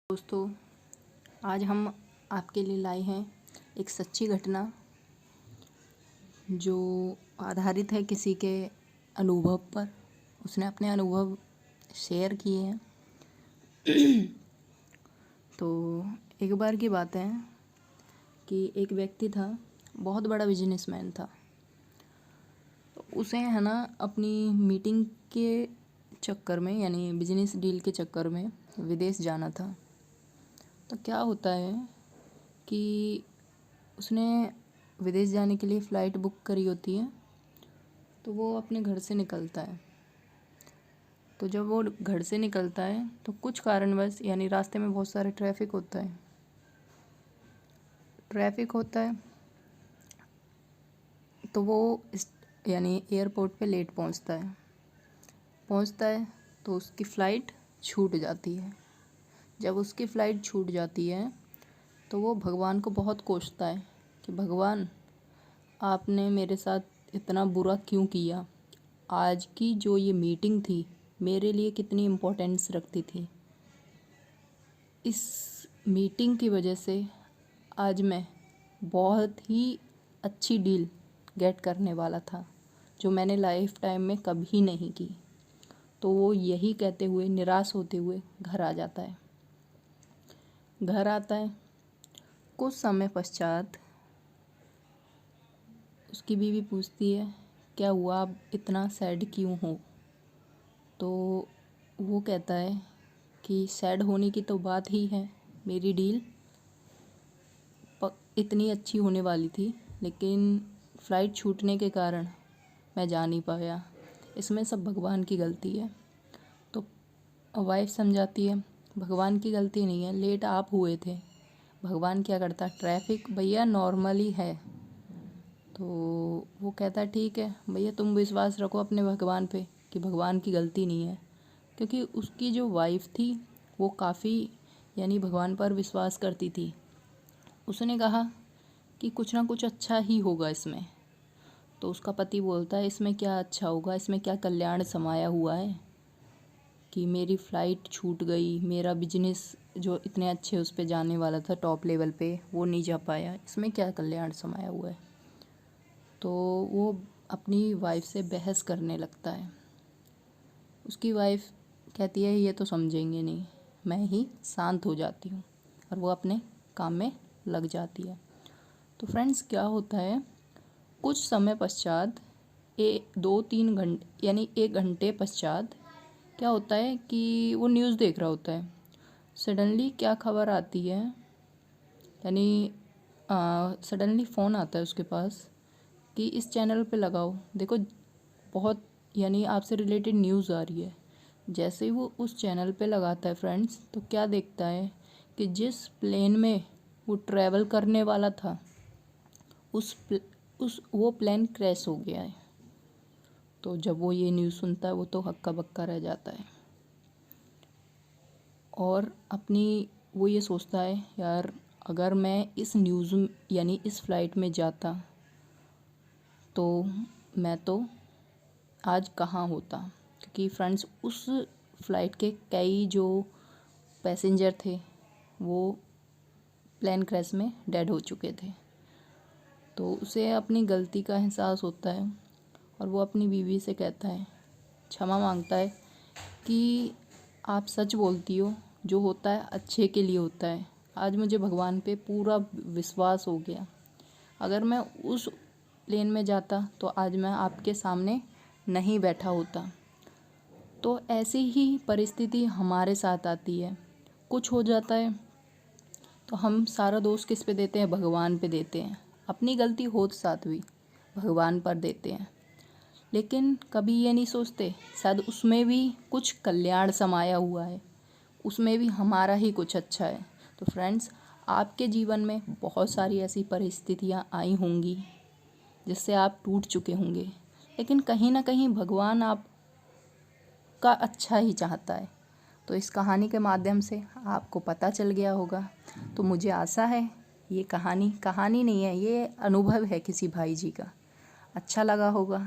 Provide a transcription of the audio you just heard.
दोस्तों, आज हम आपके लिए लाए हैं एक सच्ची घटना जो आधारित है किसी के अनुभव पर। उसने अपने अनुभव शेयर किए हैं। तो एक बार की बात है कि एक व्यक्ति था, बहुत बड़ा बिजनेसमैन था। तो उसे है ना अपनी मीटिंग के चक्कर में, यानी बिजनेस डील के चक्कर में विदेश जाना था। तो क्या होता है कि उसने विदेश जाने के लिए फ़्लाइट बुक करी होती है। तो वो अपने घर से निकलता है। तो जब वो घर से निकलता है तो कुछ कारणवश, यानी रास्ते में बहुत सारे ट्रैफिक होता है, तो वो यानी एयरपोर्ट पे लेट पहुंचता है तो उसकी फ़्लाइट छूट जाती है। जब उसकी फ़्लाइट छूट जाती है तो वो भगवान को बहुत कोसता है कि भगवान, आपने मेरे साथ इतना बुरा क्यों किया। आज की जो ये मीटिंग थी मेरे लिए कितनी इम्पोर्टेंस रखती थी। इस मीटिंग की वजह से आज मैं बहुत ही अच्छी डील गेट करने वाला था जो मैंने लाइफ टाइम में कभी नहीं की। तो वो यही कहते हुए, निराश होते हुए घर आता है। कुछ समय पश्चात उसकी बीवी पूछती है, क्या हुआ, आप इतना सैड क्यों हो। तो वो कहता है कि सैड होने की तो बात ही है, मेरी डील इतनी अच्छी होने वाली थी लेकिन फ़्लाइट छूटने के कारण मैं जा नहीं पाया, इसमें सब भगवान की गलती है। तो वाइफ समझाती है, भगवान की गलती नहीं है, लेट आप हुए थे, भगवान क्या करता, ट्रैफिक भैया नॉर्मली है। तो वो कहता है, ठीक है भैया, तुम विश्वास रखो अपने भगवान पे कि भगवान की गलती नहीं है। क्योंकि उसकी जो वाइफ थी वो काफ़ी, यानी भगवान पर विश्वास करती थी। उसने कहा कि कुछ ना कुछ अच्छा ही होगा इसमें। तो उसका पति बोलता है, इसमें क्या अच्छा होगा, इसमें क्या कल्याण समाया हुआ है कि मेरी फ़्लाइट छूट गई, मेरा बिजनेस जो इतने अच्छे उस पे जाने वाला था टॉप लेवल पे, वो नहीं जा पाया, इसमें क्या कल्याण समाया हुआ है। तो वो अपनी वाइफ से बहस करने लगता है। उसकी वाइफ कहती है, ये तो समझेंगे नहीं। मैं ही शांत हो जाती हूँ और वो अपने काम में लग जाती है। तो फ्रेंड्स, क्या होता है, कुछ समय पश्चात 2-3 घंटे, यानी 1 घंटे पश्चात क्या होता है कि वो न्यूज़ देख रहा होता है। सडनली क्या खबर आती है, यानी सडनली फ़ोन आता है उसके पास कि इस चैनल पे लगाओ, देखो बहुत, यानी आपसे रिलेटेड न्यूज़ आ रही है। जैसे ही वो उस चैनल पे लगाता है फ्रेंड्स, तो क्या देखता है कि जिस प्लेन में वो ट्रैवल करने वाला था वो प्लेन क्रैश हो गया है। तो जब वो ये न्यूज़ सुनता है वो तो हक्का बक्का रह जाता है और वो ये सोचता है, यार अगर मैं इस न्यूज़, यानी इस फ़्लाइट में जाता तो मैं तो आज कहाँ होता। क्योंकि फ्रेंड्स, उस फ़्लाइट के कई जो पैसेंजर थे वो प्लेन क्रैश में डेड हो चुके थे। तो उसे अपनी गलती का एहसास होता है और वो अपनी बीवी से कहता है, क्षमा मांगता है कि आप सच बोलती हो, जो होता है अच्छे के लिए होता है। आज मुझे भगवान पे पूरा विश्वास हो गया। अगर मैं उस प्लेन में जाता तो आज मैं आपके सामने नहीं बैठा होता। तो ऐसी ही परिस्थिति हमारे साथ आती है। कुछ हो जाता है तो हम सारा दोष किस पे देते हैं, भगवान पे देते हैं। अपनी गलती हो साथ भी भगवान पर देते हैं, लेकिन कभी ये नहीं सोचते शायद उसमें भी कुछ कल्याण समाया हुआ है, उसमें भी हमारा ही कुछ अच्छा है। तो फ्रेंड्स, आपके जीवन में बहुत सारी ऐसी परिस्थितियाँ आई होंगी जिससे आप टूट चुके होंगे, लेकिन कहीं ना कहीं भगवान आपका अच्छा ही चाहता है। तो इस कहानी के माध्यम से आपको पता चल गया होगा। तो मुझे आशा है ये कहानी नहीं है, ये अनुभव है किसी भाई जी का, अच्छा लगा होगा।